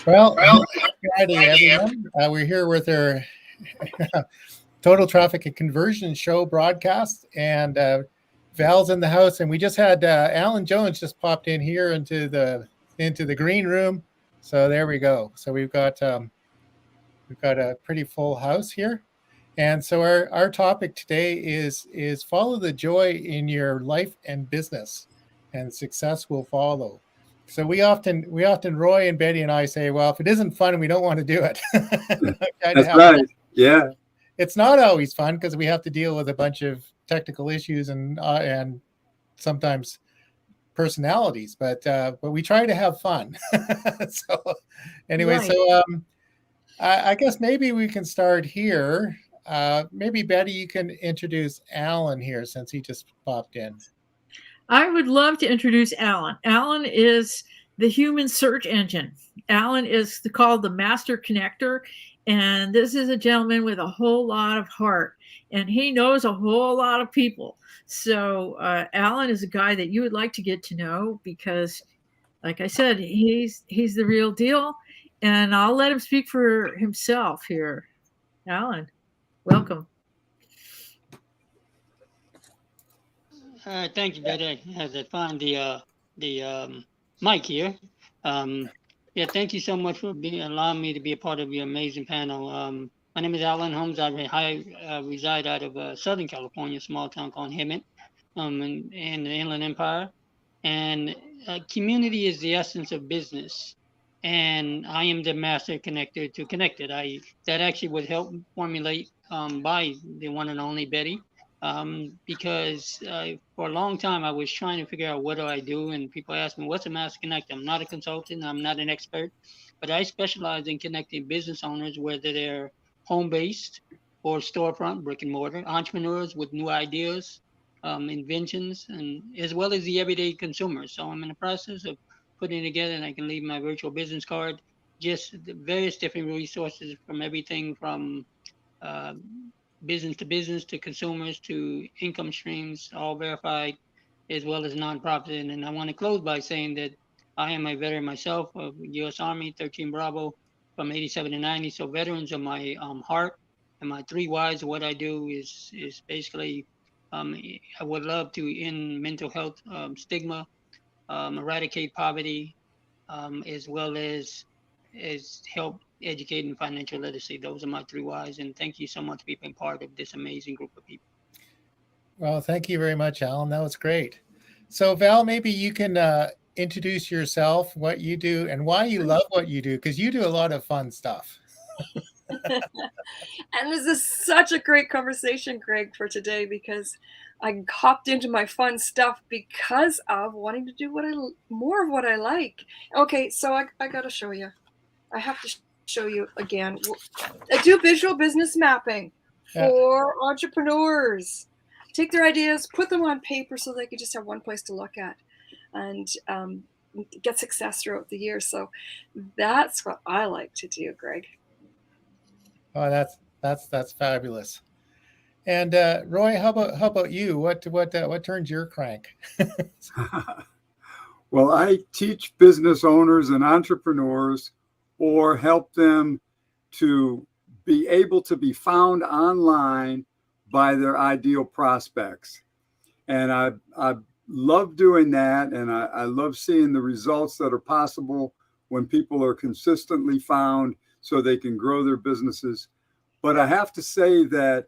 Well, happy Friday, everyone. We're here with our Total Traffic and Conversion Show broadcast, and Val's in the house. And we just had Alan Jones just popped in here into the green room. So there we go. So we've got a pretty full house here. And so our topic today is follow the joy in your life and business, and success will follow. So we often Roy and Betty and I say, well, if it isn't fun, we don't want to do it. That's right. Yeah. It's not always fun because we have to deal with a bunch of technical issues and sometimes personalities, but we try to have fun. So anyway, Right. so I guess maybe we can start here. Maybe Betty, you can introduce Alan here since he just popped in. I would love to introduce Alan. Alan is the human search engine. Alan is called the master connector, and this is a gentleman with a whole lot of heart, and he knows a whole lot of people. So Alan is a guy that you would like to get to know because, like I said, he's the real deal, and I'll let him speak for himself here. Alan, welcome. Thank you, Betty. As I find the mic here. Yeah, thank you so much for allowing me to be a part of your amazing panel. My name is Alan Holmes. I reside out of Southern California, a small town called Hemet, in the Inland Empire. And community is the essence of business. And I am the master connector to connect it. That actually was helped formulate by the one and only Betty. Because for a long time I was trying to figure out what do I do, and people ask me, what's a master connector? I'm not a consultant, I'm not an expert, but I specialize in connecting business owners, whether they're home-based or storefront, brick and mortar, entrepreneurs with new ideas, inventions, and as well as the everyday consumers. So I'm in the process of putting together, and I can leave my virtual business card, just the various different resources from everything from business to consumers to income streams, all verified, as well as nonprofit. And I want to close by saying that I am a veteran myself of U.S. Army, 13 Bravo, from 87 to 90. So veterans are my heart, and my three whys of what I do is basically I would love to end mental health stigma, eradicate poverty, as well as help educating financial literacy. Those are my three whys, and thank you so much for being part of this amazing group of people. Well, thank you very much, Alan. That was great. So Val, maybe you can introduce yourself, what you do, and why you love what you do, because you do a lot of fun stuff. And this is such a great conversation, Greg, for today, because I hopped into my fun stuff because of wanting to do more of what I like. Okay, so I got to show you. I have to show you again. I do visual business mapping for entrepreneurs. Take their ideas, put them on paper so they can just have one place to look at, and get success throughout the year. So that's what I like to do, Greg. Oh, that's fabulous. And Roy, how about you? What turns your crank? Well, I teach business owners and entrepreneurs, or help them to be able to be found online by their ideal prospects. And I love doing that, and I love seeing the results that are possible when people are consistently found so they can grow their businesses. But I have to say that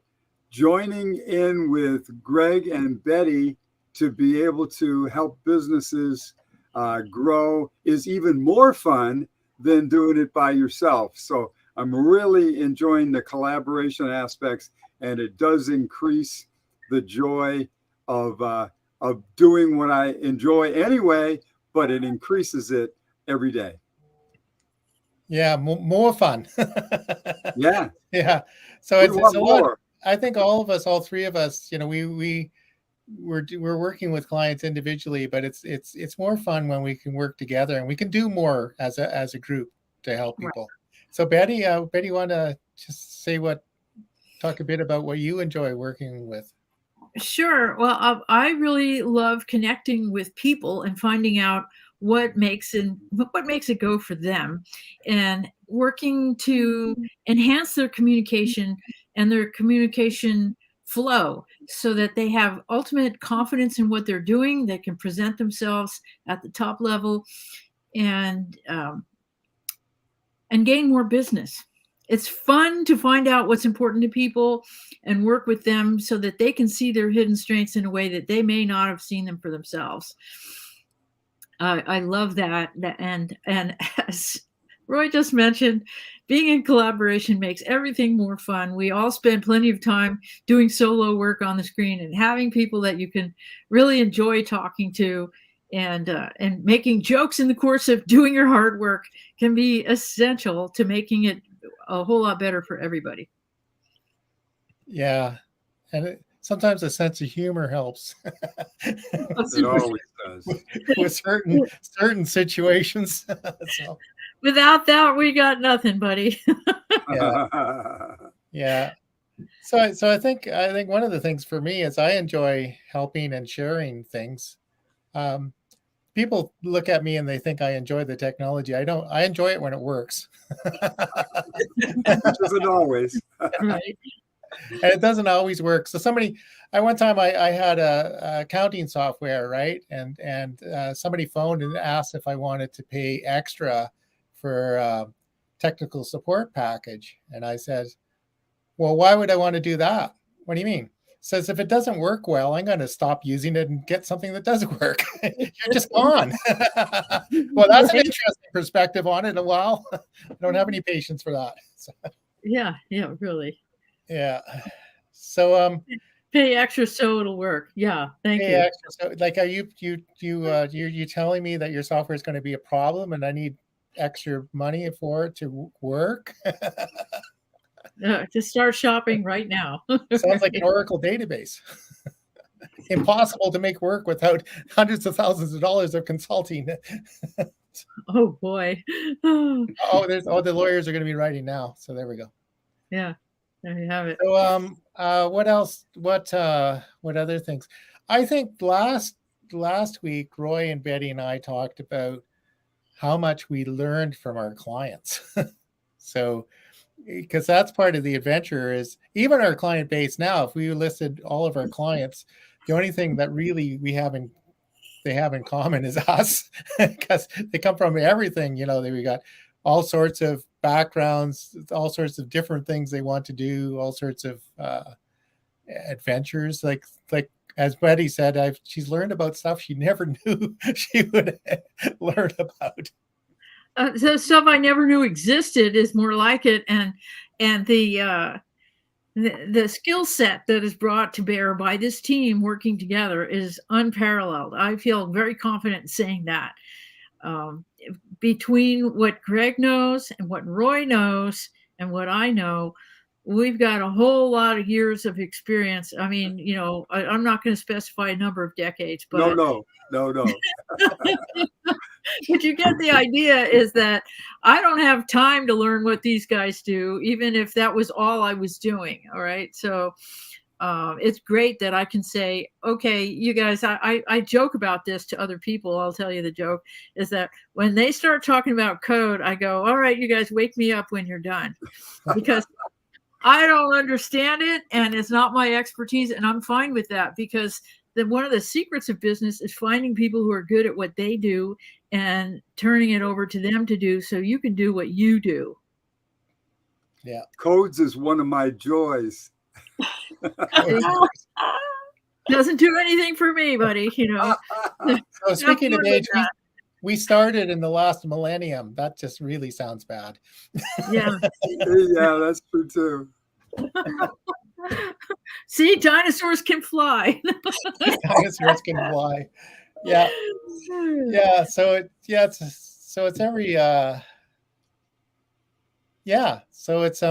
joining in with Greg and Betty to be able to help businesses grow is even more fun than doing it by yourself. So I'm really enjoying the collaboration aspects, and it does increase the joy of doing what I enjoy anyway, but it increases it every day. Yeah, more fun. Yeah. Yeah. So it's a lot. More. I think all of us, all three of us, we're working with clients individually, but it's more fun when we can work together and we can do more as a group to help people. Right. So Betty, you want to just talk a bit about what you enjoy working with? Sure. Well, I really love connecting with people and finding out what makes it go for them, and working to enhance their communication and their communication flow so that they have ultimate confidence in what they're doing. They can present themselves at the top level and gain more business. It's fun to find out what's important to people and work with them so that they can see their hidden strengths in a way that they may not have seen them for themselves. I love that. And as Roy just mentioned, being in collaboration makes everything more fun. We all spend plenty of time doing solo work on the screen, and having people that you can really enjoy talking to and making jokes in the course of doing your hard work can be essential to making it a whole lot better for everybody. Yeah. And sometimes a sense of humor helps. It always does. With certain situations. So, without that, we got nothing, buddy. Yeah. So I think one of the things for me is I enjoy helping and sharing things. People look at me and they think I enjoy the technology. I don't. I enjoy it when it works. Which isn't always. Right. And it doesn't always work. So one time I had a accounting software, right? And somebody phoned and asked if I wanted to pay extra for a technical support package. And I said, well, why would I want to do that? What do you mean? Says, if it doesn't work well, I'm going to stop using it and get something that does work. You're just gone. Well, that's an interesting perspective on it. Well, I don't have any patience for that. So, yeah, really. Yeah. So pay extra so it'll work. Yeah, thank you. Extra. So, like, are you telling me that your software is going to be a problem and I need extra money for it to work? To start shopping right now. Sounds like an Oracle database. Impossible to make work without hundreds of thousands of dollars of consulting. Oh boy. The lawyers are going to be writing now. So there we go. Yeah, there you have it. So what else? What other things? I think last week Roy and Betty and I talked about how much we learned from our clients. So, because that's part of the adventure, is even our client base now, if we listed all of our clients, the only thing that really they have in common is us, because they come from everything. We got all sorts of backgrounds, all sorts of different things they want to do, all sorts of adventures. Like as Betty said, she's learned about stuff she never knew she would learn about. So stuff I never knew existed is more like it, and the skill set that is brought to bear by this team working together is unparalleled. I feel very confident in saying that. Between what Greg knows and what Roy knows and what I know, we've got a whole lot of years of experience. I mean, I'm not going to specify a number of decades, but No. But you get the idea, is that I don't have time to learn what these guys do, even if that was all I was doing. All right. So it's great that I can say, okay, you guys, I joke about this to other people. I'll tell you the joke is that when they start talking about code, I go, all right, you guys wake me up when you're done, because I don't understand it and it's not my expertise. And I'm fine with that, because one of the secrets of business is finding people who are good at what they do and turning it over to them to do, so you can do what you do. Yeah. Codes is one of my joys. Doesn't do anything for me, buddy. So speaking of age, we started in the last millennium. That just really sounds bad. Yeah. Yeah, that's true too. See, dinosaurs can fly. Dinosaurs can fly. Yeah. So it's every So it's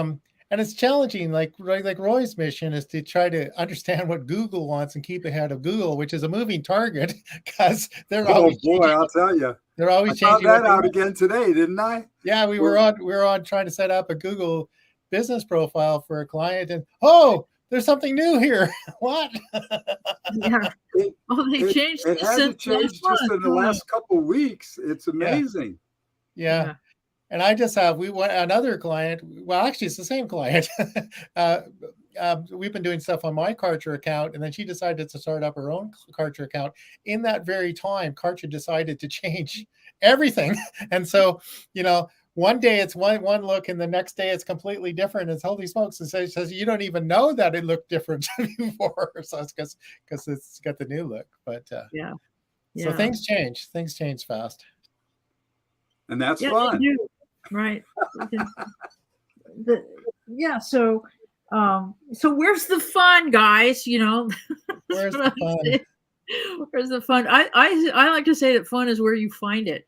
and it's challenging. Like Roy's mission is to try to understand what Google wants and keep ahead of Google, which is a moving target, because they're always changing. I'll tell you, they're always changing. I found that out again today, didn't I? Yeah, we were on trying to set up a Google business profile for a client, and oh, there's something new here. What? Yeah. It, Oh, they changed it this had to since change last just in the month. last couple of weeks. It's amazing. Yeah. And I just have another client. Well, actually, it's the same client. We've been doing stuff on my Karcher account, and then she decided to start up her own Karcher account. In that very time, Karcher decided to change everything, and so one day it's one look, and the next day it's completely different. It's holy smokes! And says you don't even know that it looked different before. So it's because it's got the new look. But so things change. Things change fast, and that's they fun. do. Right. So where's the fun, guys? Where's the fun? Where's the fun? I like to say that fun is where you find it.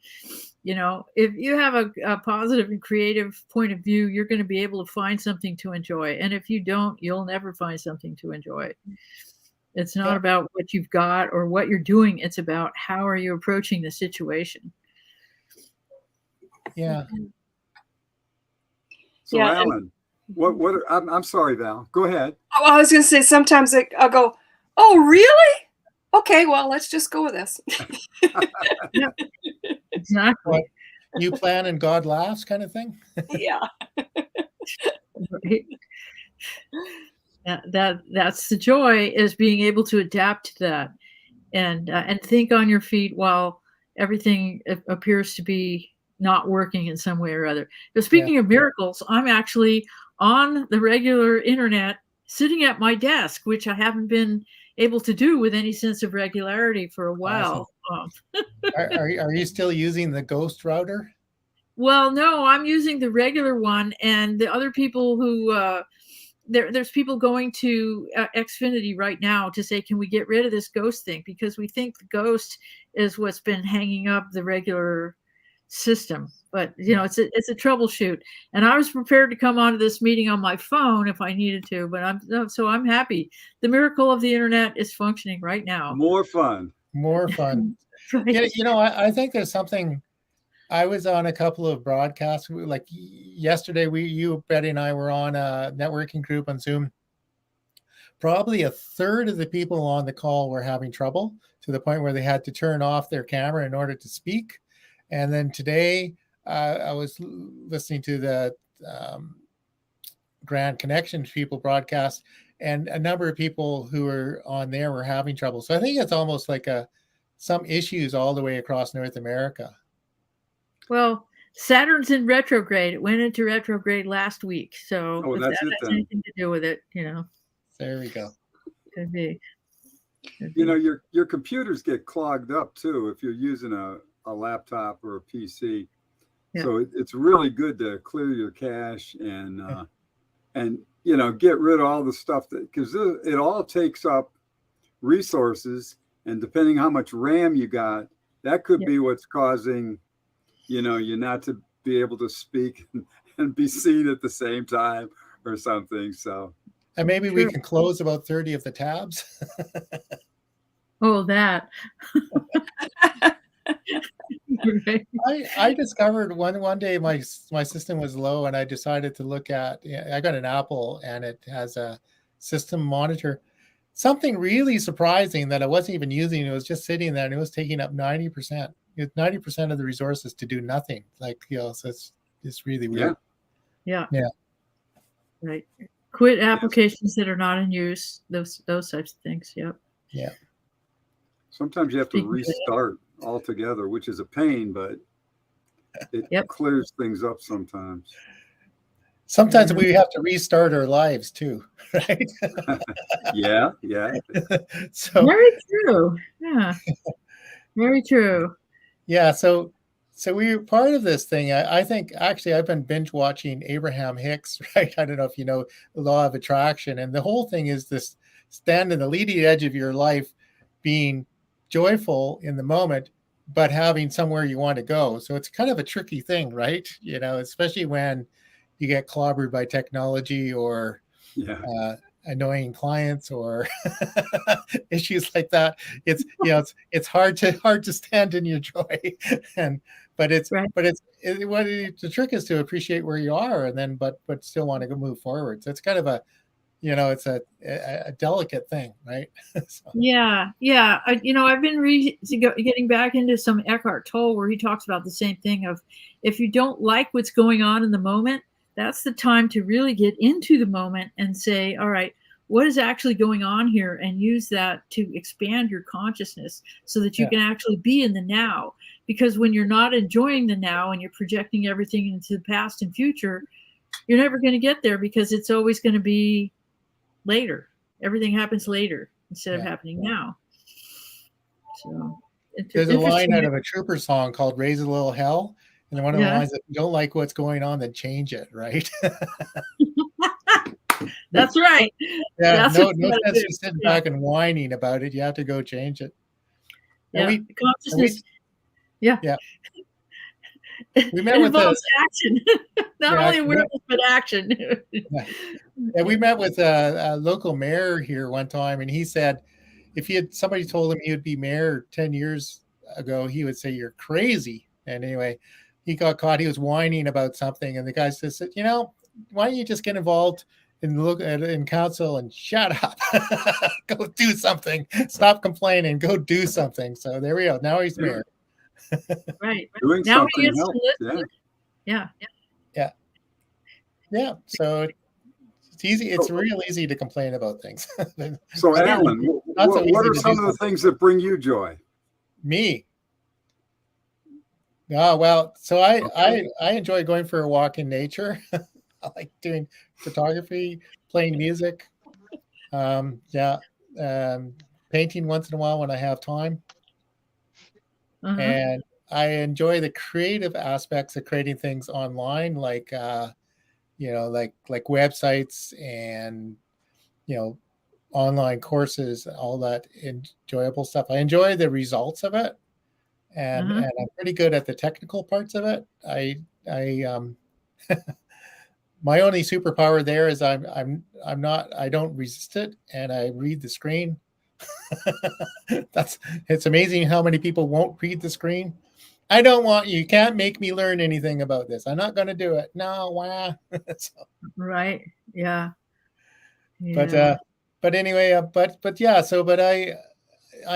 If you have a positive and creative point of view, you're going to be able to find something to enjoy. And if you don't, you'll never find something to enjoy. It's not about what you've got or what you're doing. It's about how are you approaching the situation. Yeah. So Alan, I'm sorry, Val. Go ahead. I was going to say sometimes I'll go, oh, really? Okay, well, let's just go with this. Yep. Exactly. You plan and God laughs kind of thing. Yeah. That's the joy, is being able to adapt to that and think on your feet while everything appears to be not working in some way or other. But speaking of miracles, I'm actually on the regular internet sitting at my desk, which I haven't been able to do with any sense of regularity for a while. Awesome. Are you still using the ghost router? Well, no, I'm using the regular one, and the other people who there's people going to Xfinity right now to say, can we get rid of this ghost thing? Because we think the ghost is what's been hanging up the regular system. But it's a troubleshoot, and I was prepared to come onto this meeting on my phone if I needed to, but I'm happy. The miracle of the internet is functioning right now. More fun. Right. I think there's something. I was on a couple of broadcasts, like yesterday. You, Betty, and I were on a networking group on Zoom. Probably a third of the people on the call were having trouble, to the point where they had to turn off their camera in order to speak. And then today, I was listening to the Grand Connection people broadcast, and a number of people who were on there were having trouble. So I think it's almost like some issues all the way across North America. Well, Saturn's in retrograde. It went into retrograde last week. So if that has anything to do with it, There we go. Could be. Your computers get clogged up too if you're using a laptop or a PC. Yeah. So it's really good to clear your cache and get rid of all the stuff because it all takes up resources, and depending how much RAM you got, that could be what's causing you not to be able to speak and be seen at the same time or something. So, and maybe we can close about 30 of the tabs. Oh, that. I discovered one day my system was low, and I decided to look at. I got an Apple, and it has a system monitor. Something really surprising that I wasn't even using. It was just sitting there, and it was taking up 90%. 90% of the resources to do nothing. So it's really weird. Yeah. Right. Quit applications that are not in use. Those types of things. Yep. Yeah. Sometimes you have to restart altogether, which is a pain, but it clears things up sometimes. Sometimes we have to restart our lives too, right? Yeah. So very true. Yeah. Very true. Yeah. So we're part of this thing. I think actually I've been binge watching Abraham Hicks, right? I don't know if you know the law of attraction, and the whole thing is this: stand in the leading edge of your life, being joyful in the moment, but having somewhere you want to go. So it's kind of a tricky thing, right? Especially when you get clobbered by technology or annoying clients or issues like that. It's it's hard to stand in your joy, the trick is to appreciate where you are, and then but still want to go move forward. So it's kind of it's a delicate thing, right? So, Yeah. I've been getting back into some Eckhart Tolle where he talks about the same thing of if you don't like what's going on in the moment, that's the time to really get into the moment and say, all right, what is actually going on here, and use that to expand your consciousness so that you can actually be in the now. Because when you're not enjoying the now and you're projecting everything into the past and future, you're never going to get there, because it's always going to be later. Everything happens later instead of happening now. So there's a line out of a Trooper song called "Raise a Little Hell," and one of the lines, if you don't like what's going on, then change it, right? That's right. Yeah, no sense in sitting back and whining about it. You have to go change it. And consciousness. We met it with involves action, not only awareness but action. And we met with a local mayor here one time, and he said if somebody told him he would be mayor 10 years ago, he would say you're crazy. And anyway, he got caught. He was whining about something, and the guy just said, why don't you just get involved in council and shut up? Go do something. Stop complaining. Go do something. So there we go. Now he's mayor. Right. Doing now something he gets helps. to listen. Yeah. So it's easy. It's real easy to complain about things. So Alan, what are some of the things that bring you joy? Me. Oh, well, so I enjoy going for a walk in nature. I like doing photography, playing music. Painting once in a while when I have time. And I enjoy the creative aspects of creating things online, like like websites and online courses, all that enjoyable stuff. I enjoy the results of it, and I'm pretty good at the technical parts of it. I my only superpower there is I don't resist it, and I read the screen. It's amazing how many people won't read the screen. I don't want you can't make me learn anything about this. I'm not going to do it. No, why? So, right. Yeah. But anyway, I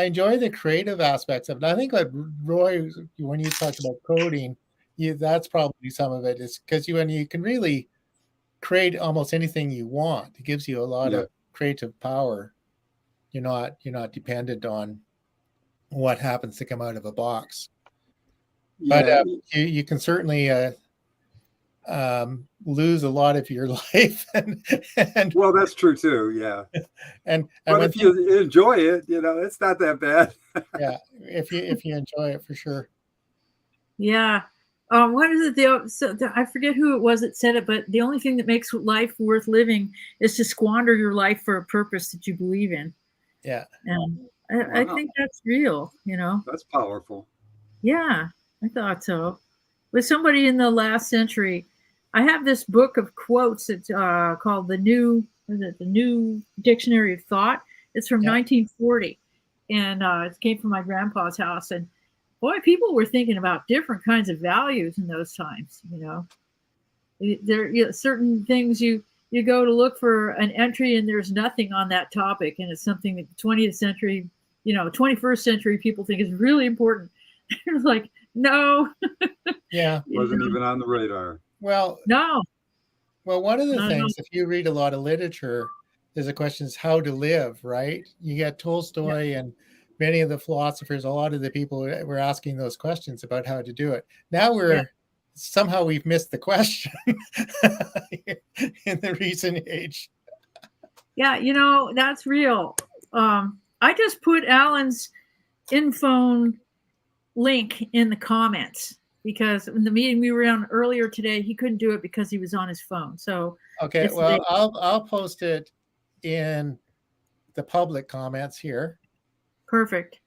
enjoy the creative aspects of it. I think what Roy, when you talked about coding, that's probably some of it, is because when you can really create almost anything you want, it gives you a lot of creative power. You're not dependent on what happens to come out of a box. But you can certainly lose a lot of your life. and well, that's true too. Yeah. But if you enjoy it, it's not that bad. Yeah, if you enjoy it, for sure. Yeah. What is it? I forget who it was that said it, but the only thing that makes life worth living is to squander your life for a purpose that you believe in. Yeah. And I think that's real. That's powerful. Yeah, I thought so. With somebody in the last century, I have this book of quotes. It's called the New Dictionary of Thought. It's from 1940, and it came from my grandpa's house. And boy, people were thinking about different kinds of values in those times. There certain things you go to look for an entry, and there's nothing on that topic, and it's something that 20th century, 21st century people think is really important. It's like, no. Yeah. Wasn't even on the radar. No. Well, one of the things, if you read a lot of literature, there's a question is how to live, right? You got Tolstoy and many of the philosophers, a lot of the people were asking those questions about how to do it. Now somehow we've missed the question in the recent age. Yeah, that's real. I just put Alan's InPhone link in the comments, because in the meeting we were on earlier today, he couldn't do it because he was on his phone. So okay, well, I'll post it in the public comments here. Perfect.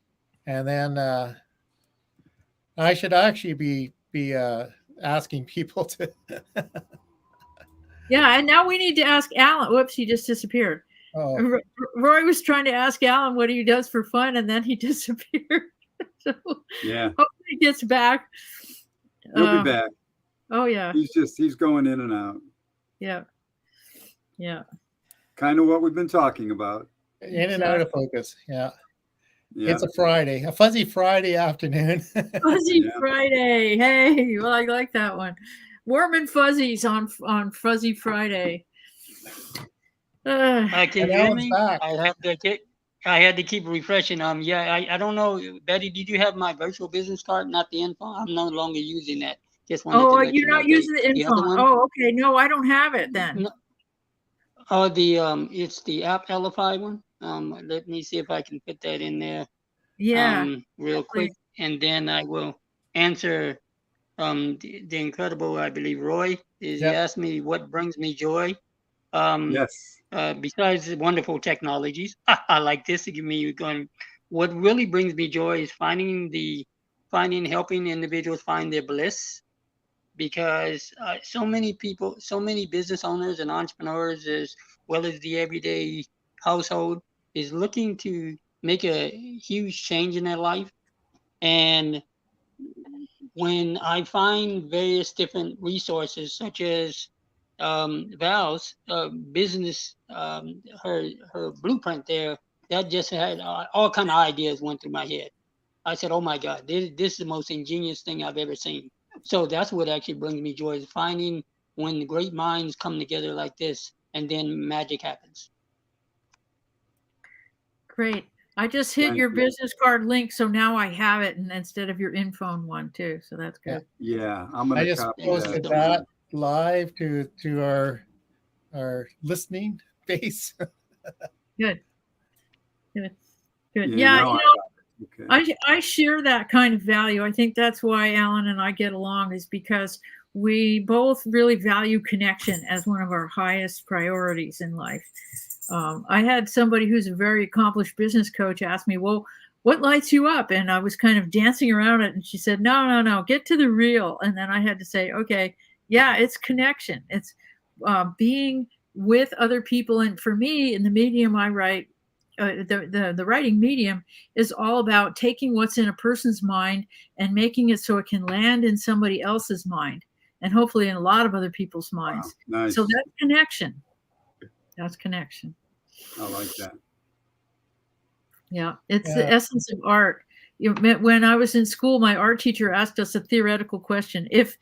And then I should actually be asking people to. Yeah, and now we need to ask Alan. Whoops, he just disappeared. Oh. Roy was trying to ask Alan what he does for fun, and then he disappeared. So hopefully he gets back. He'll be back. Oh yeah. He's going in and out. Yeah. kind of what we've been talking about. In and out of focus. Yeah. Yeah. It's a Friday, a fuzzy Friday afternoon. Fuzzy Yeah. Friday. Hey, well, I like that one. Warm and fuzzies on Fuzzy Friday. Can And you hear Alan's me? back. I had to keep refreshing. Yeah, I don't know, Betty. Did you have my virtual business card? Not the info. I'm no longer using that. Just wanted to Oh, let you you're know. not using the The other info. one. Oh, okay. No, I don't have it then. No, oh, it's the app Elify one. Let me see if I can put that in there. Yeah. Real quick, and then I will answer. The incredible, I believe, Roy is he Yep. asked me what brings me joy. Yes. Besides the wonderful technologies, I like this to give me going. What really brings me joy is helping individuals find their bliss, because so many people, so many business owners and entrepreneurs, as well as the everyday household, is looking to make a huge change in their life. And when I find various different resources, such as Val's business, her blueprint there, that just had all kind of ideas went through my head. I said, "Oh my God, this is the most ingenious thing I've ever seen." So that's what actually brings me joy, is finding when the great minds come together like this, and then magic happens. Great. I just hit Thank your you. business card link, so now I have it, and instead of your infone one too. So that's good. Yeah. I'm going I to just copy posted that. that live to our listening base. Good. Good. Good. Yeah, Yeah, now you I know, got it. Okay. I share that kind of value. I think that's why Alan and I get along, is because we both really value connection as one of our highest priorities in life. I had somebody who's a very accomplished business coach ask me, "Well, what lights you up?" And I was kind of dancing around it, and she said, "No, get to the real." And then I had to say, "Okay, yeah, it's connection. It's being with other people." And for me, in the medium I write, the writing medium is all about taking what's in a person's mind and making it so it can land in somebody else's mind, and hopefully in a lot of other people's Wow. minds. Nice. So that's connection. That's connection. I like that. Yeah, it's the Yeah. essence of art. When I was in school, my art teacher asked us a theoretical question: if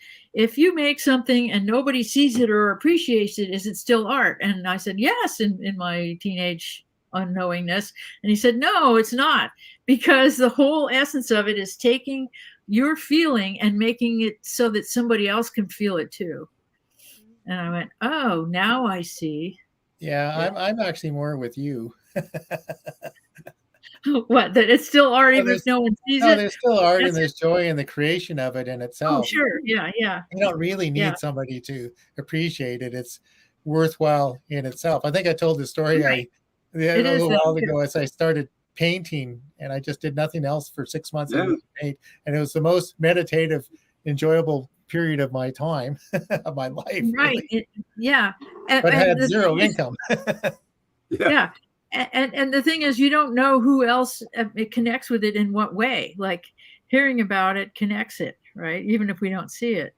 you make something and nobody sees it or appreciates it, is it still art? And I said yes, in my teenage unknowingness. And he said, no, it's not, because the whole essence of it is taking your feeling and making it so that somebody else can feel it too. And I went, oh, now I see. Yeah, I'm actually more with you. What, that it's still art No, even if no one sees no, it? there's still art and That's there's joy in the creation of it in Oh, itself. sure. Yeah. You don't really need Yeah. somebody to appreciate it. It's worthwhile in itself. I think I told the story Right. a It is little that while too. ago, as I started painting, and I just did nothing else for 6 months. I Yeah. would paint, and it was the most meditative, enjoyable period of my time, of my life, Right. really. Yeah. But had the zero thing is- income. Yeah. yeah. And the thing is, you don't know who else it connects with it in what way. Like hearing about it connects it, right? Even if we don't see it.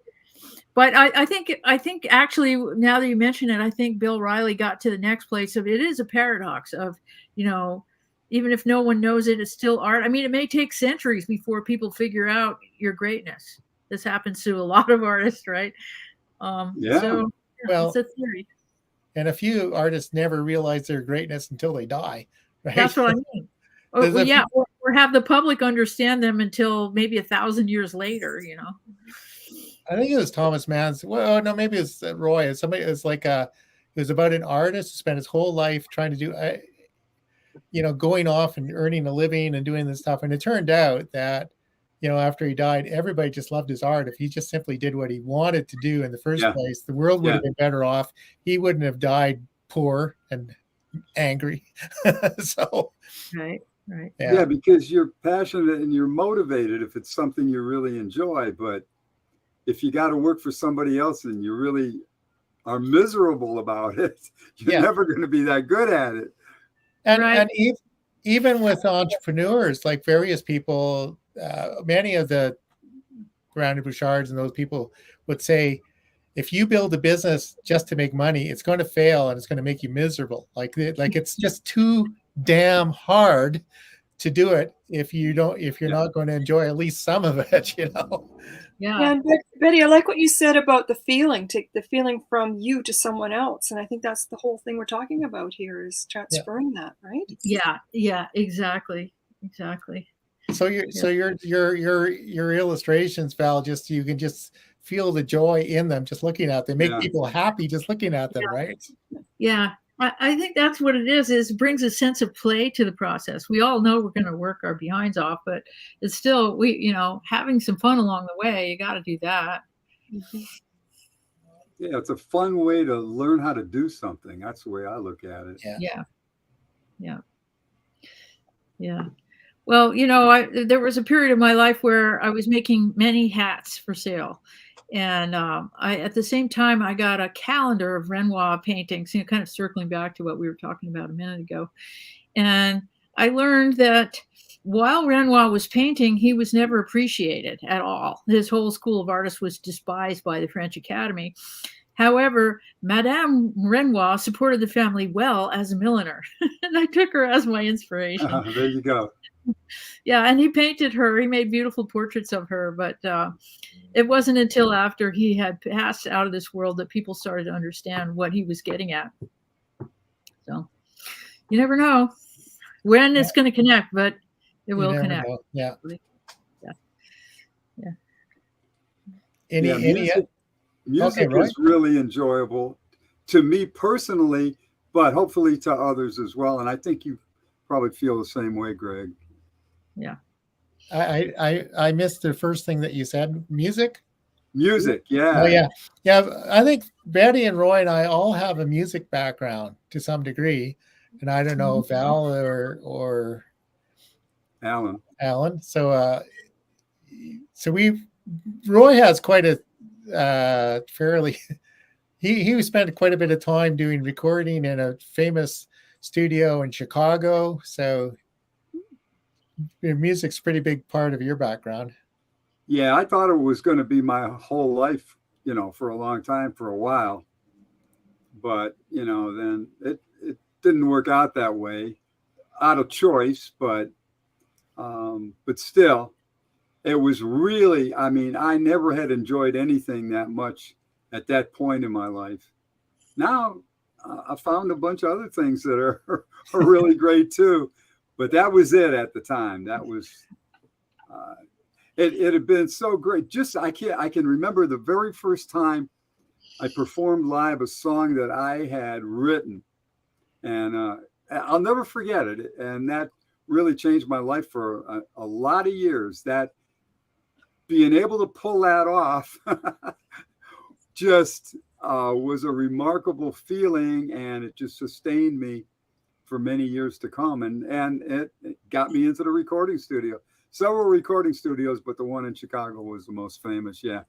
But I think actually, now that you mention it, I think Bill Riley got to the next place of it is a paradox of, even if no one knows it, it's still art. I mean, it may take centuries before people figure out your greatness. This happens to a lot of artists, right? Yeah. So Well, it's a theory. and a few artists never realize their greatness until they die, right? That's what I mean. There's a Yeah, few- or have the public understand them until maybe 1,000 years later. I think it was Thomas Mann's. Well, no, maybe it's Roy. Somebody. It's like it was about an artist who spent his whole life trying to do, going off and earning a living and doing this stuff. And it turned out that, after he died, everybody just loved his art. If he just simply did what he wanted to do in the first Yeah. place, the world would Yeah. have been better off. He wouldn't have died poor and angry. So, Right. Yeah, because you're passionate and you're motivated if it's something you really enjoy. But if you got to work for somebody else and you really are miserable about it, you're Yeah. never going to be that good at it. And Right. and even with entrepreneurs, like various people, many of the Brandon Bouchards and those people would say, if you build a business just to make money, it's going to fail and it's going to make you miserable. Like it's just too damn hard to do it if you're not going to enjoy at least some of it, you know. Yeah. And Betty, I like what you said about the feeling, take the feeling from you to someone else. And I think that's the whole thing we're talking about here is transferring that, right? Yeah, exactly. So your illustrations, Val, you can just feel the joy in them just looking at them. Make people happy just looking at them, right? Yeah. I think that's what it is it brings a sense of play to the process. We all know we're going to work our behinds off, but it's still, having some fun along the way. You got to do that. Mm-hmm. Yeah, it's a fun way to learn how to do something. That's the way I look at it. Yeah. Well, there was a period of my life where I was making many hats for sale. And at the same time, I got a calendar of Renoir paintings, kind of circling back to what we were talking about a minute ago. And I learned that while Renoir was painting, he was never appreciated at all. His whole school of artists was despised by the French Academy. However, Madame Renoir supported the family well as a milliner, and I took her as my inspiration. There you go. Yeah, and he painted her. He made beautiful portraits of her, but it wasn't until after he had passed out of this world that people started to understand what he was getting at. So you never know when it's going to connect, but it will connect. Know. Yeah. Music is really enjoyable to me personally, but hopefully to others as well. And I think you probably feel the same way, Greg. Yeah. I missed the first thing that you said. Music, yeah. Oh yeah. I think Betty and Roy and I all have a music background to some degree, and I don't know if Val or Alan. So Roy has quite a fairly. He spent quite a bit of time doing recording in a famous studio in Chicago. So music's a pretty big part of your background. Yeah, I thought it was going to be my whole life, for a long time, for a while. But, then it didn't work out that way, out of choice, but still, it was really, I never had enjoyed anything that much at that point in my life. Now, I found a bunch of other things that are really great too. But that was it at the time. That was, it had been so great. I can remember the very first time I performed live a song that I had written, and I'll never forget it. And that really changed my life for a lot of years. That being able to pull that off just was a remarkable feeling, and it just sustained me for many years to come, and it got me into the recording studio. Several recording studios, but the one in Chicago was the most famous. Yeah.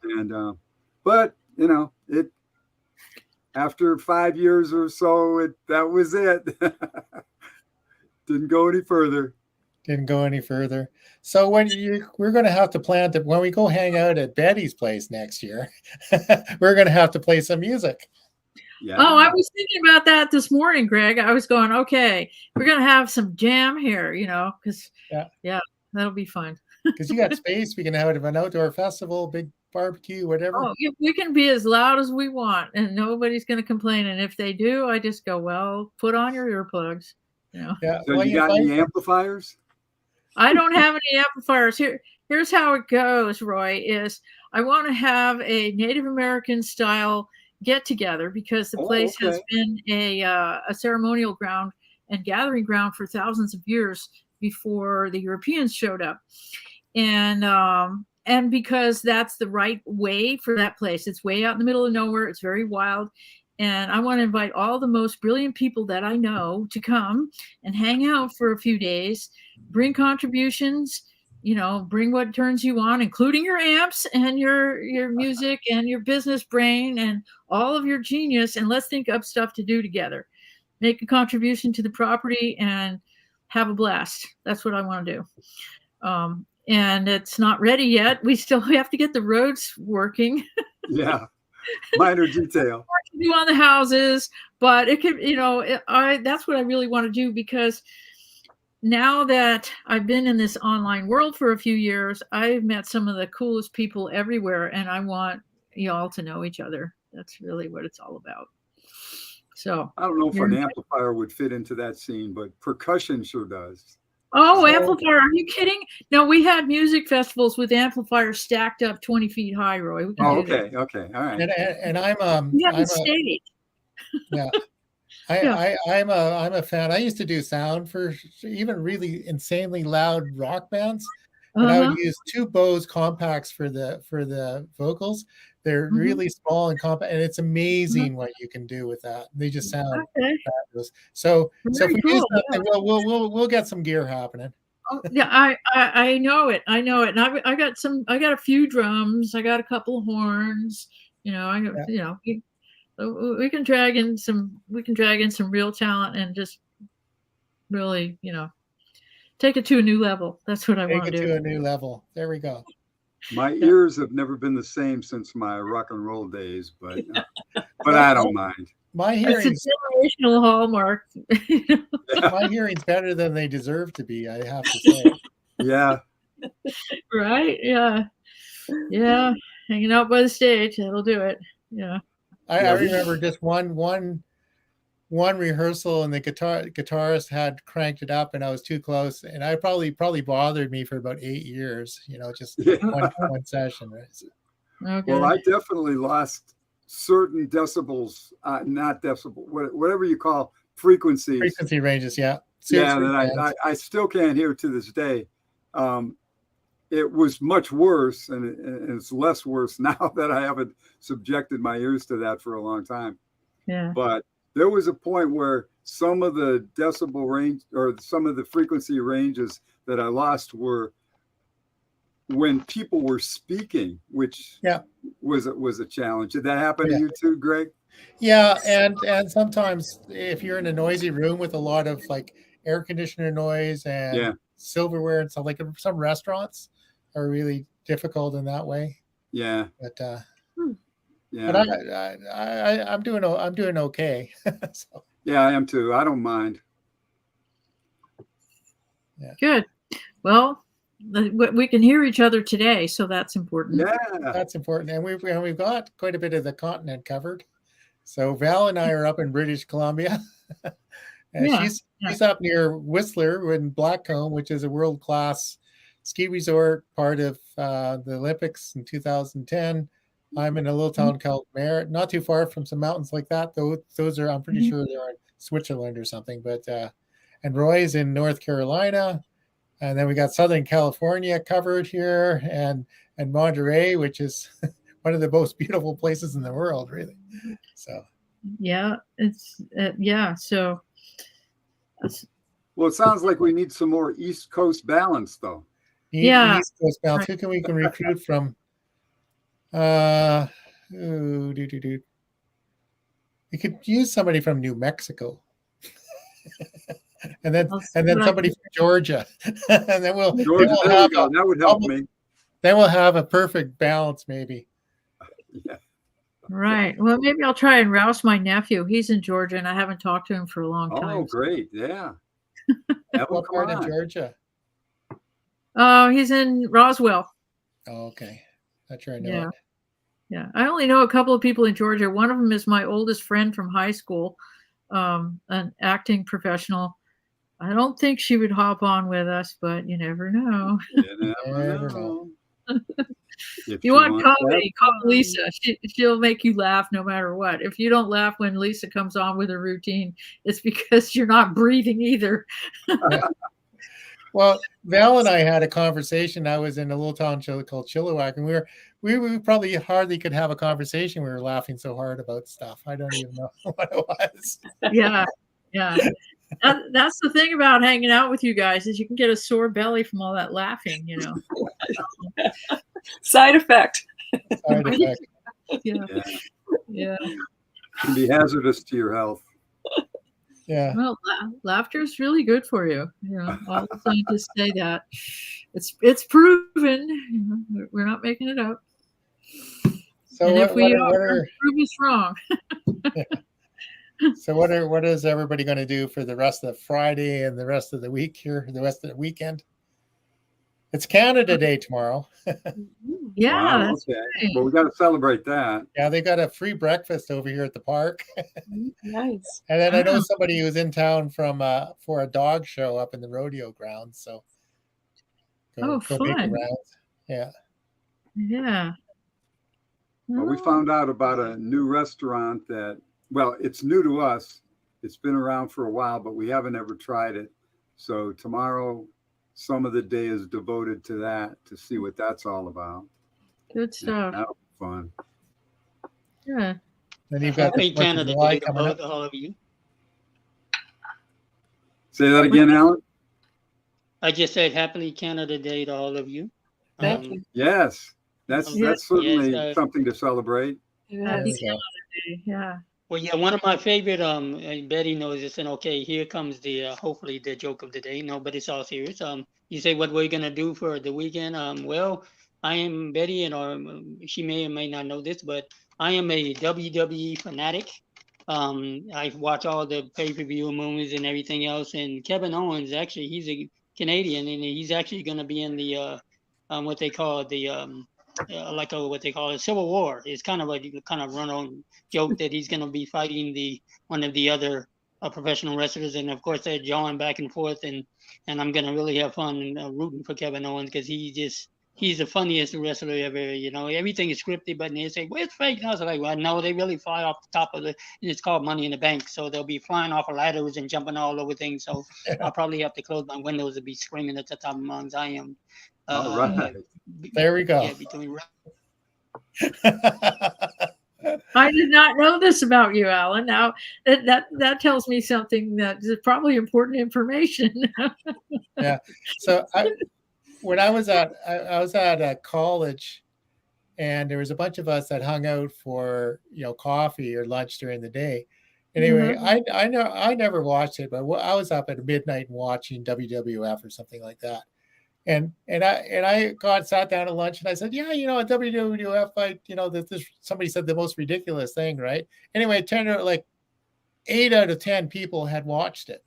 And but it after 5 years or so, that was it. Didn't go any further. So we're going to have to plan to, when we go hang out at Betty's place next year, we're going to have to play some music. Yeah. Oh, I was thinking about that this morning, Greg. I was going, okay, we're going to have some jam here, because that'll be fun. Because you got space. We can have an outdoor festival, big barbecue, whatever. Oh, we can be as loud as we want, and nobody's going to complain. And if they do, I just go, well, put on your earplugs. Yeah. So you got any amplifiers? I don't have any amplifiers. Here's how it goes, Roy, is I want to have a Native American style get together because the place has been a ceremonial ground and gathering ground for thousands of years before the Europeans showed up. And because that's the right way for that place. It's way out in the middle of nowhere. It's very wild. And I want to invite all the most brilliant people that I know to come and hang out for a few days, bring contributions, bring what turns you on, including your amps and your music and your business brain and all of your genius. And let's think up stuff to do together. Make a contribution to the property and have a blast. That's what I want to do. And it's not ready yet. We still have to get the roads working. Yeah. minor detail. do on the houses, but it could, that's what I really want to do, because now that I've been in this online world for a few years, I've met some of the coolest people everywhere, and I want y'all to know each other. That's really what it's all about. So I don't know if an amplifier would fit into that scene, but percussion sure does. Oh, amplifier. Are you kidding? No, we had music festivals with amplifiers stacked up 20 feet high, Roy. Oh, okay. Okay. All right. And I'm we have a stage. Yeah. I'm a fan. I used to do sound for even really insanely loud rock bands. And I would use 2 Bose compacts for the vocals. They're really small and compact, and it's amazing what you can do with that. They just sound fabulous. So if we do something, we'll get some gear happening. Oh, yeah, I know it. I know it. And I got a few drums. I got a couple of horns. We can drag in some real talent and just really, take it to a new level. That's what I want to do. Take it to a new level. There we go. My ears have never been the same since my rock and roll days, but I don't mind. My hearing's it's a generational hallmark. My hearing's better than they deserve to be, I have to say. Yeah. Right? Yeah. Yeah. Hanging out by the stage, that'll do it. Yeah. I remember just one rehearsal, and the guitarist had cranked it up, and I was too close, and I probably bothered me for about 8 years, just one session. Right? So. Okay. Well, I definitely lost certain decibels, not decibel, whatever you call frequencies. Frequency ranges, yeah. That I still can't hear to this day. It was much worse, and it's less worse now that I haven't subjected my ears to that for a long time. Yeah. But there was a point where some of the decibel range or some of the frequency ranges that I lost were when people were speaking, which was a challenge. Did that happen to you too, Greg? Yeah, and sometimes if you're in a noisy room with a lot of like air conditioner noise and silverware and stuff, like some restaurants are really difficult in that way. Yeah. But but I'm doing okay. So. Yeah, I am too. I don't mind. Yeah. Good. Well, we can hear each other today, so that's important. Yeah, that's important, and we've got quite a bit of the continent covered. So Val and I are up in British Columbia, and she's up near Whistler in Blackcomb, which is a world-class ski resort, part of the Olympics in 2010. I'm in a little town called Merritt, not too far from some mountains like that. Those are, I'm pretty sure they're in Switzerland or something. But and Roy's in North Carolina, and then we got Southern California covered here, and Monterey, which is one of the most beautiful places in the world, really. So yeah, it's So well, it sounds like we need some more East Coast balance, though. East Coast balance. Who can we recruit from? We could use somebody from New Mexico, and then somebody from Georgia, and then we'll have that would help me. Then we'll have a perfect balance, maybe. Yeah. Right. Well, maybe I'll try and rouse my nephew. He's in Georgia, and I haven't talked to him for a long time. Oh, great! Yeah. What part of Georgia? Oh, he's in Roswell. Oh, okay. Not sure I know it. Yeah, I only know a couple of people in Georgia. One of them is my oldest friend from high school, an acting professional. I don't think she would hop on with us, but you never know. You never know. If you want comedy, call Lisa. She'll make you laugh no matter what. If you don't laugh when Lisa comes on with her routine, it's because you're not breathing either. Well, Val and I had a conversation. I was in a little town called Chilliwack, and we probably hardly could have a conversation. We were laughing so hard about stuff. I don't even know what it was. Yeah. That's the thing about hanging out with you guys, is you can get a sore belly from all that laughing, Side effect. Yeah. It can be hazardous to your health. Yeah. Well, laughter is really good for you. All the scientists say that. It's proven. We're not making it up. So And if we what are, are prove us wrong. so what is everybody going to do for the rest of Friday and the rest of the week here, the rest of the weekend? It's Canada Day tomorrow. Yeah, Wow, that's okay. right. Well, we got to celebrate that. Yeah, they got a free breakfast over here at the park. Nice. And then I know Wow. somebody who's in town from for a dog show up in the rodeo grounds. So Oh, go make the fun. rounds. Yeah. Yeah. Well, we Oh, found out about a new restaurant that, well, it's new to us. It's been around for a while, but we haven't ever tried it. So tomorrow, some of the day is devoted to that to see what that's all about. good stuff. That'll be fun. Yeah. Then you've got the Happy 4th of Canada July Day to coming up. both all of you. Say that again, Alan? I just said happy Canada Day to all of you. Thank you. Yes. That's Yes. certainly Yes, something to celebrate. It There Happy is. you go. Canada Day. Yeah. Well, yeah, one of my favorite, Betty knows this, and okay, here comes the, hopefully the joke of the day. No, but it's all serious. You say what we're gonna do for the weekend. Well, I am Betty, and she may or may not know this, but I am a WWE fanatic. I watch all the pay-per-view movies and everything else, and Kevin Owens, actually, he's a Canadian, and he's actually gonna be in the, what they call the, what they call a Civil War. It's kind of a run-on joke that he's going to be fighting one of the other professional wrestlers, and of course they're jawing back and forth, and I'm going to really have fun rooting for Kevin Owens because he's the funniest wrestler ever. You know, everything is scripted, but they say, well, it's fake. And I was like, well, no, they really fly off the top of and it's called Money in the Bank, so they'll be flying off of ladders and jumping all over things. So I'll probably have to close my windows and be screaming at the top of my lungs. I am. All right. There we go. Yeah, between I did not know this about you, Alan. Now that tells me something that is probably important information. Yeah. So when I was at college, and there was a bunch of us that hung out for coffee or lunch during the day. Anyway, I never watched it, but I was up at midnight and watching WWF or something like that. And I sat down at lunch and I said, yeah, a WWF fight, this somebody said the most ridiculous thing, right? Anyway, it turned out like 8 out of 10 people had watched it.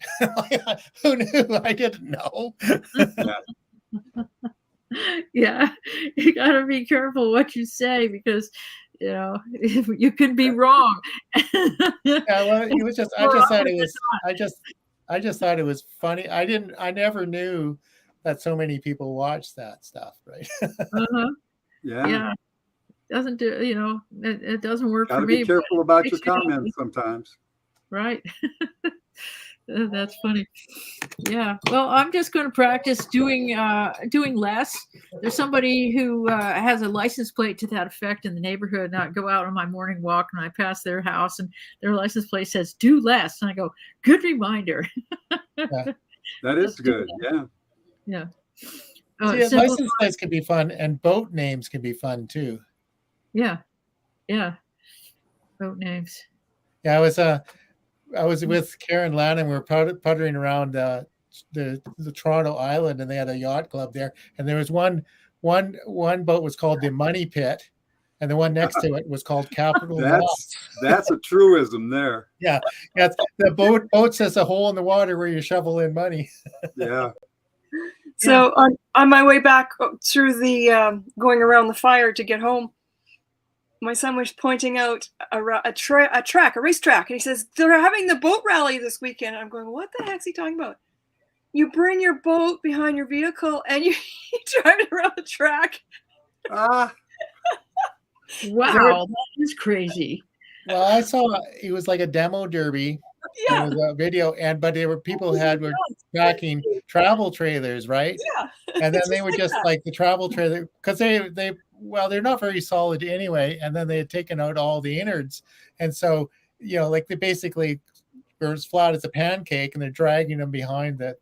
Who knew? I didn't know. Yeah, you got to be careful what you say because you can be wrong. Yeah, well, it was just I just thought it was funny. I never knew that so many people watch that stuff, right? Yeah. Doesn't do it doesn't work Gotta for me. be careful about your comments sometimes. Right. That's funny. Yeah. Well, I'm just going to practice doing less. There's somebody who has a license plate to that effect in the neighborhood, and I go out on my morning walk and I pass their house and their license plate says "do less," and I go, "Good reminder." Yeah. That is good. Yeah. Yeah. License plates can be fun, and boat names can be fun too. Yeah. Yeah. Boat names. Yeah, I was with Karen Lannon. We were puttering around the Toronto Island, and they had a yacht club there. And there was one boat was called the Money Pit, and the one next to it was called Capital Loss. That's a truism there. Yeah, the boat says a hole in the water where you shovel in money. Yeah. So on my way back through the going around the fire to get home, my son was pointing out a racetrack, and he says they're having the boat rally this weekend. And I'm going, what the heck's he talking about? You bring your boat behind your vehicle and you drive it around the track. Wow, that is crazy. Well, I saw it was like a demo derby. Yeah. There was a video, but there were people were backing travel trailers, right? Yeah. And then they were just like the travel trailer because they're not very solid anyway. And then they had taken out all the innards, and so like they basically were as flat as a pancake, and they're dragging them behind that.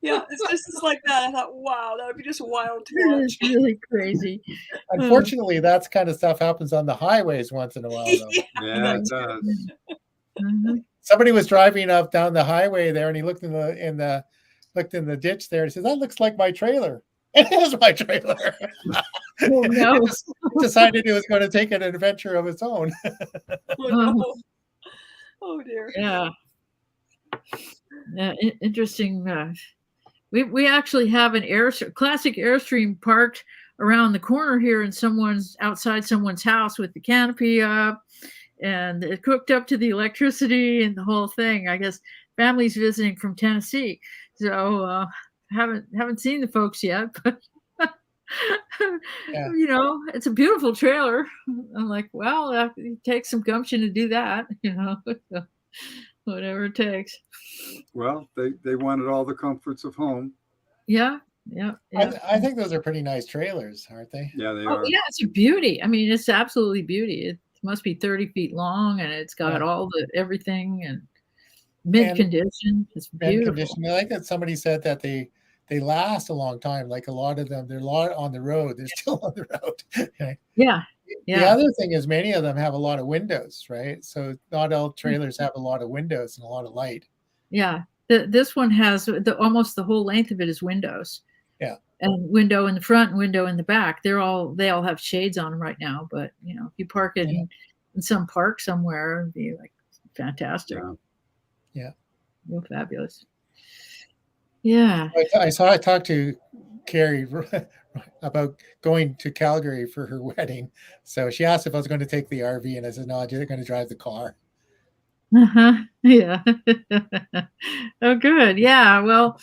Yeah, it's just like that. I thought, wow, that would be just wild to That watch. is really crazy. Unfortunately, that kind of stuff happens on the highways once in a while, though. Yeah, it does. Mm-hmm. Somebody was driving up down the highway there, and he looked in the ditch there, and he says, "That looks like my trailer." It is my trailer. Oh, no. It just decided it was going to take an adventure of its own. Oh, no. Oh dear. Yeah. Yeah, interesting. We actually have an classic Airstream parked around the corner here in outside someone's house with the canopy up, and it hooked up to the electricity and the whole thing. I guess families visiting from Tennessee. So haven't seen the folks yet, but Yeah. you know, it's a beautiful trailer. I'm like, well, it takes some gumption to do that, you know. So, whatever it takes. Well, they wanted all the comforts of home. Yeah, yeah, yeah. I think those are pretty nice trailers, aren't they? Yeah, they Oh, are. yeah, it's a beauty. I mean, it's absolutely beauty. It must be 30 feet long, and it's got Yeah. all the everything and mint condition. It's Mint beautiful. condition. I like that somebody said that they last a long time. Like a lot of them, they're a lot on the road. They're still on the road. Okay. Yeah, The yeah, other thing is many of them have a lot of windows, right? So not all trailers have a lot of windows and a lot of light. yeah. This one has almost the whole length of it is windows. Yeah. And window in the front and window in the back. They all have shades on them right now. But you know, if you park it in some park somewhere, it'd be like fantastic. Yeah. Real fabulous. Yeah. I talked to Carrie about going to Calgary for her wedding. So she asked if I was going to take the RV, and I said, no, I'm going to drive the car. Uh-huh. Yeah. Oh, good. Yeah. Well,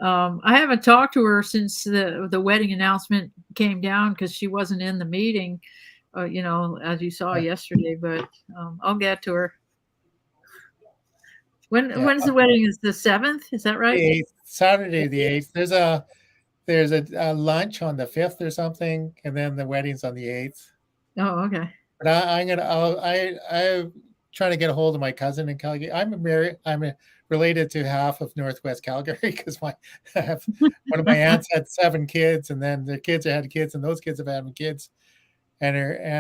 I haven't talked to her since the wedding announcement came down because she wasn't in the meeting, you know, as you saw yesterday. But I'll get to her. When's the wedding? Is the 7th? Is that right? The 8th, Saturday the 8th. There's a lunch on the 5th or something, and then the wedding's on the 8th. Oh, okay. But I'm trying to get a hold of my cousin in Calgary. I'm related to half of Northwest Calgary because one of my aunts had 7 kids, and then their kids had kids, and those kids have had kids, and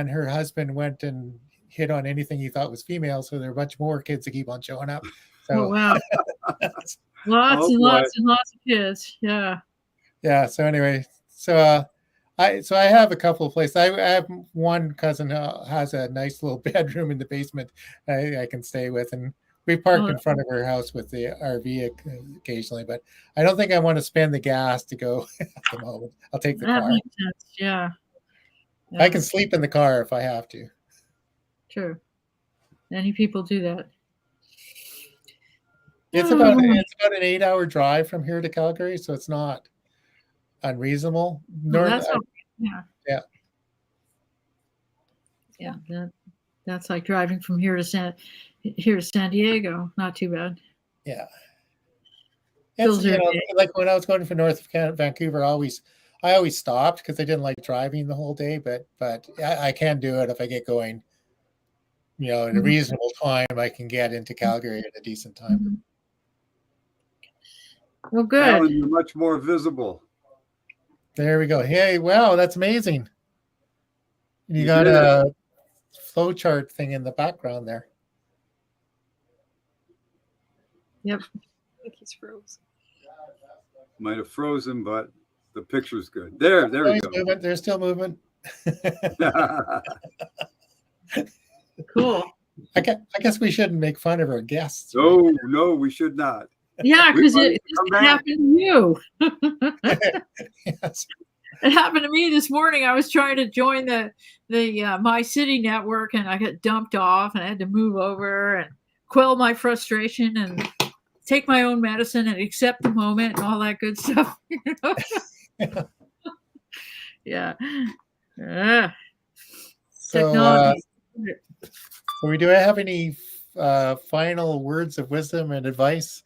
her husband went and hit on anything he thought was female, so there are a bunch more kids that keep on showing up. So oh, wow. Lots and lots of kids. Yeah. Yeah. So anyway, so I have a couple of places. I have one cousin who has a nice little bedroom in the basement I can stay with, and we park in front of her house with the RV occasionally. But I don't think I want to spend the gas to go at the moment. I'll take the car. Makes sense. Yeah. I can sleep in the car if I have to. True. Many people do that. It's about an 8-hour drive from here to Calgary, so it's not unreasonable. That's like driving from here to San Diego. Not too bad. Yeah. It's, like when I was going from north of Vancouver, I always stopped because I didn't like driving the whole day, but I can do it if I get going, at a reasonable time. I can get into Calgary at a decent time. Mm-hmm. Well, good. Alan, you're much more visible. There we go. Hey, wow, that's amazing. You got a flow chart thing in the background there. Yep. I think he's froze. Might have frozen, but the picture's good. There we go. Movement. There's still movement. Cool. I guess we shouldn't make fun of our guests. No, we should not. Yeah, because it happened to you. Yes. It happened to me this morning. I was trying to join the My City network, and I got dumped off, and I had to move over and quell my frustration and take my own medicine and accept the moment and all that good stuff. Yeah. So do I have any final words of wisdom and advice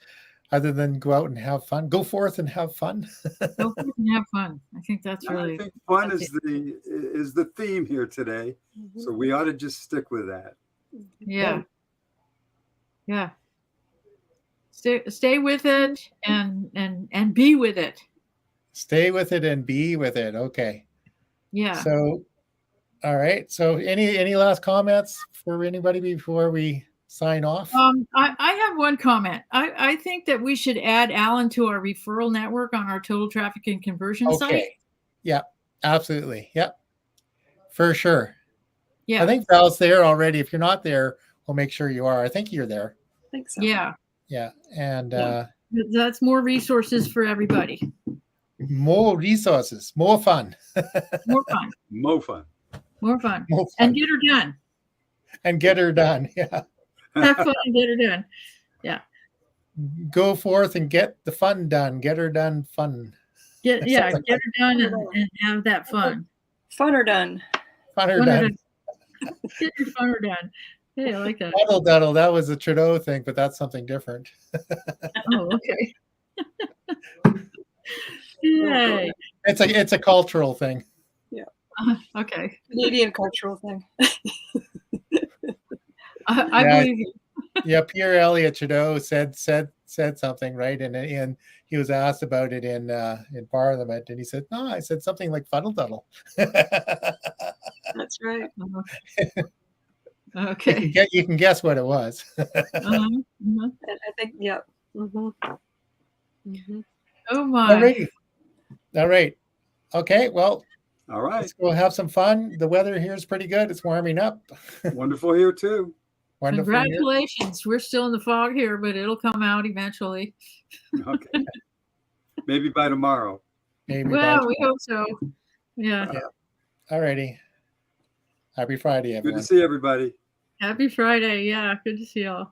other than go out and have fun? Go forth and have fun. Go forth and have fun. I think that's really. I think fun is the theme here today, so we ought to just stick with that. Yeah. Yeah. Stay with it and be with it. Stay with it and be with it. Okay. Yeah. So, all right. So, any last comments for anybody before we sign off? I have one comment. I think that we should add Alan to our referral network on our total traffic and conversion site. Yeah, absolutely. Yep, for sure. Yeah. I think Val's there already. If you're not there, we'll make sure you are. I think you're there. I think so. Yeah. Yeah, and Yeah. That's more resources for everybody. more resources, more fun, More fun. Mo fun. More fun. more fun, And get her done. and get her done. Yeah, Have fun and get her done. Yeah. go forth and get the fun done. Get her done. Fun. Get Sounds like her done and have that fun. Fun or done. Fun her Fun her done. done. Get your fun her done. Hey, I like that. Fuddle duddle. That was a Trudeau thing, but that's something different. Oh, okay. Yay. It's a cultural thing. Okay. Canadian cultural thing. I Yeah. believe you. Yeah, Pierre Elliott Trudeau said something, right, and he was asked about it in Parliament, and he said, "No, I said something like fuddle duddle." That's right. Okay. You can guess what it was. I think, yeah. Mm-hmm. Mm-hmm. Oh my. Alrighty. All right. Okay. Well, All right. let's go have some fun. The weather here is pretty good. It's warming up. Wonderful here too. Wonderful. Here. Congratulations. We're still in the fog here, but it'll come out eventually. Okay. Maybe by tomorrow. Maybe. Well, we hope so. Yeah. Alrighty. Happy Friday, Good everyone. to see everybody. Happy Friday. Yeah. Good to see y'all.